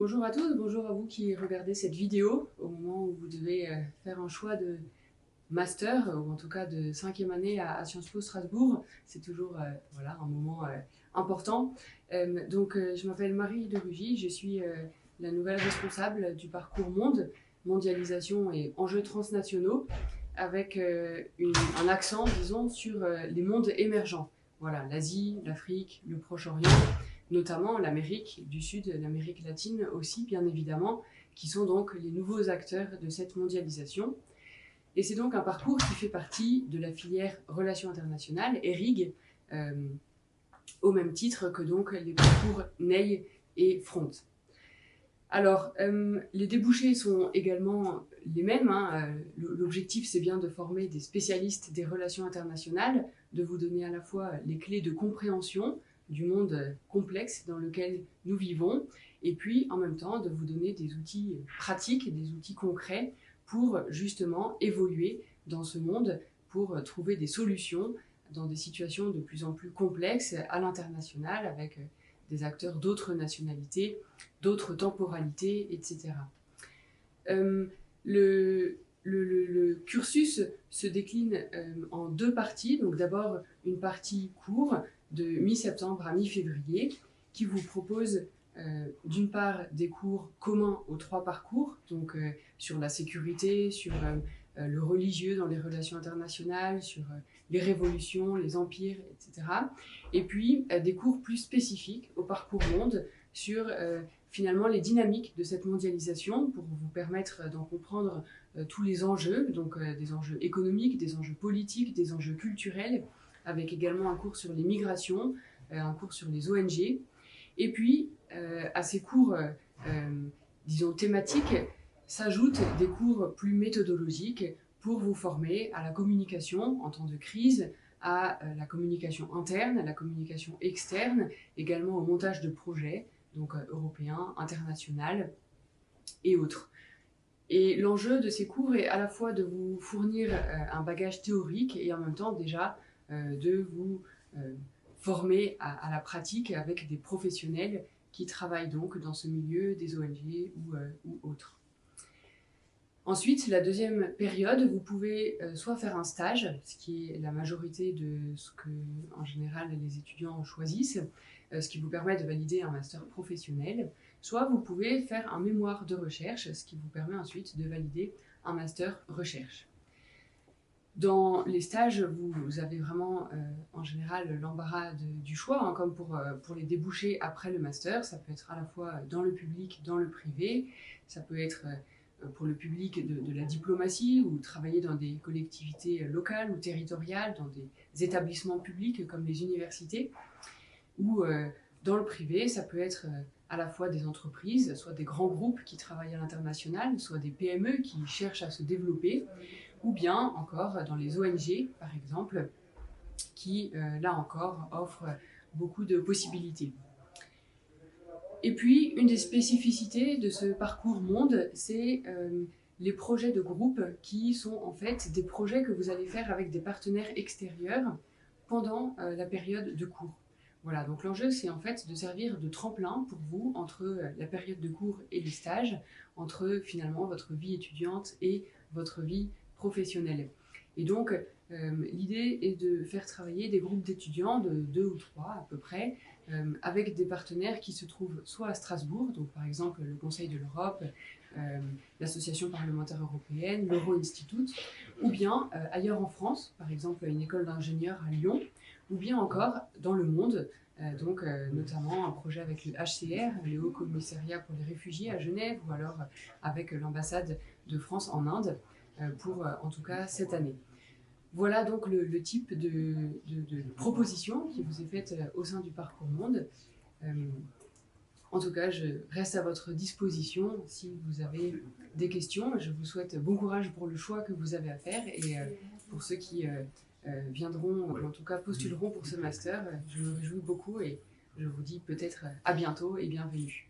Bonjour à tous, bonjour à vous qui regardez cette vidéo au moment où vous devez faire un choix de master, ou en tout cas de 5e année à Sciences Po Strasbourg. C'est toujours voilà, un moment important. Je m'appelle Marie de Rugy, je suis la nouvelle responsable du parcours Monde, mondialisation et enjeux transnationaux, avec un accent, disons, sur les mondes émergents. Voilà, l'Asie, l'Afrique, le Proche-Orient, notamment l'Amérique du Sud, l'Amérique latine aussi, bien évidemment, qui sont donc les nouveaux acteurs de cette mondialisation. Et c'est donc un parcours qui fait partie de la filière Relations internationales, ERIG, au même titre que donc les parcours NEI et Front. Alors, les débouchés sont également les mêmes. L'objectif, c'est bien de former des spécialistes des relations internationales, de vous donner à la fois les clés de compréhension du monde complexe dans lequel nous vivons, et puis en même temps de vous donner des outils pratiques, des outils concrets pour justement évoluer dans ce monde, pour trouver des solutions dans des situations de plus en plus complexes à l'international, avec des acteurs d'autres nationalités, d'autres temporalités, etc. Le cursus se décline en deux parties. Donc d'abord une partie court de mi-septembre à mi-février qui vous propose d'une part des cours communs aux trois parcours, donc sur la sécurité, sur le religieux dans les relations internationales, sur les révolutions, les empires, etc. Et puis des cours plus spécifiques au parcours Monde sur finalement les dynamiques de cette mondialisation pour vous permettre d'en comprendre tous les enjeux, donc des enjeux économiques, des enjeux politiques, des enjeux culturels, avec également un cours sur les migrations, un cours sur les ONG. Et puis, à ces cours, disons, thématiques, s'ajoutent des cours plus méthodologiques pour vous former à la communication en temps de crise, à la communication interne, à la communication externe, également au montage de projets, donc européens, international et autres. Et l'enjeu de ces cours est à la fois de vous fournir un bagage théorique et en même temps déjà de vous former à la pratique avec des professionnels qui travaillent donc dans ce milieu des ONG ou autres. Ensuite, la deuxième période, vous pouvez soit faire un stage, ce qui est la majorité de ce que, en général, les étudiants choisissent, ce qui vous permet de valider un master professionnel, soit vous pouvez faire un mémoire de recherche, ce qui vous permet ensuite de valider un master recherche. Dans les stages, vous avez vraiment, en général, l'embarras du choix, comme pour les débouchés après le master. Ça peut être à la fois dans le public, dans le privé, ça peut être pour le public de la diplomatie ou travailler dans des collectivités locales ou territoriales, dans des établissements publics comme les universités, ou dans le privé, ça peut être à la fois des entreprises, soit des grands groupes qui travaillent à l'international, soit des PME qui cherchent à se développer, ou bien encore dans les ONG, par exemple, qui, là encore, offrent beaucoup de possibilités. Et puis, une des spécificités de ce parcours Monde, c'est les projets de groupe qui sont en fait des projets que vous allez faire avec des partenaires extérieurs pendant la période de cours. Voilà, donc l'enjeu, c'est en fait de servir de tremplin pour vous entre la période de cours et les stages, entre finalement votre vie étudiante et votre vie professionnelle. Et donc, l'idée est de faire travailler des groupes d'étudiants de 2 ou 3 à peu près, avec des partenaires qui se trouvent soit à Strasbourg, donc par exemple le Conseil de l'Europe, l'Association parlementaire européenne, l'Euro-Institute, ou bien ailleurs en France, par exemple une école d'ingénieurs à Lyon, ou bien encore dans le monde, notamment un projet avec le HCR, le Haut Commissariat pour les réfugiés à Genève, ou alors avec l'ambassade de France en Inde, pour en tout cas cette année. Voilà donc le type de proposition qui vous est faite au sein du parcours Monde. En tout cas, je reste à votre disposition si vous avez des questions. Je vous souhaite bon courage pour le choix que vous avez à faire et pour ceux qui viendront, ou en tout cas postuleront pour ce master, je me réjouis beaucoup et je vous dis peut-être à bientôt et bienvenue.